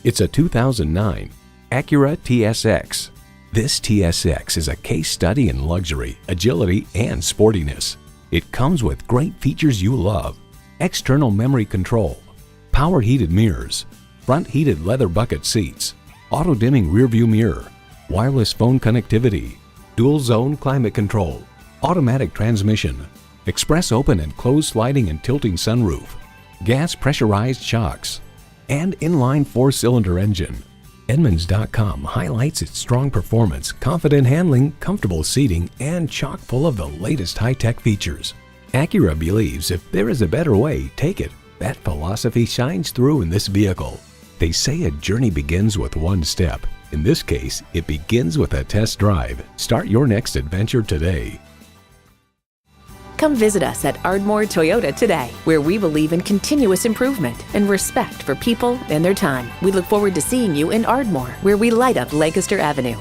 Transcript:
It's a 2009 Acura TSX. This TSX is a case study in luxury, agility, and sportiness. It comes with great features you love: external memory control, power heated mirrors, front heated leather bucket seats, auto dimming rearview mirror, wireless phone connectivity, dual zone climate control, automatic transmission, express open and closed sliding and tilting sunroof, gas pressurized shocks, and inline 4-cylinder engine. Edmunds.com highlights its strong performance, confident handling, comfortable seating, and chock full of the latest high-tech features. Acura believes if there is a better way, take it. That philosophy shines through in this vehicle. They say a journey begins with one step. In this case, it begins with a test drive. Start your next adventure today. Come visit us at Ardmore Toyota today, where we believe in continuous improvement and respect for people and their time. We look forward to seeing you in Ardmore, where we light up Lancaster Avenue.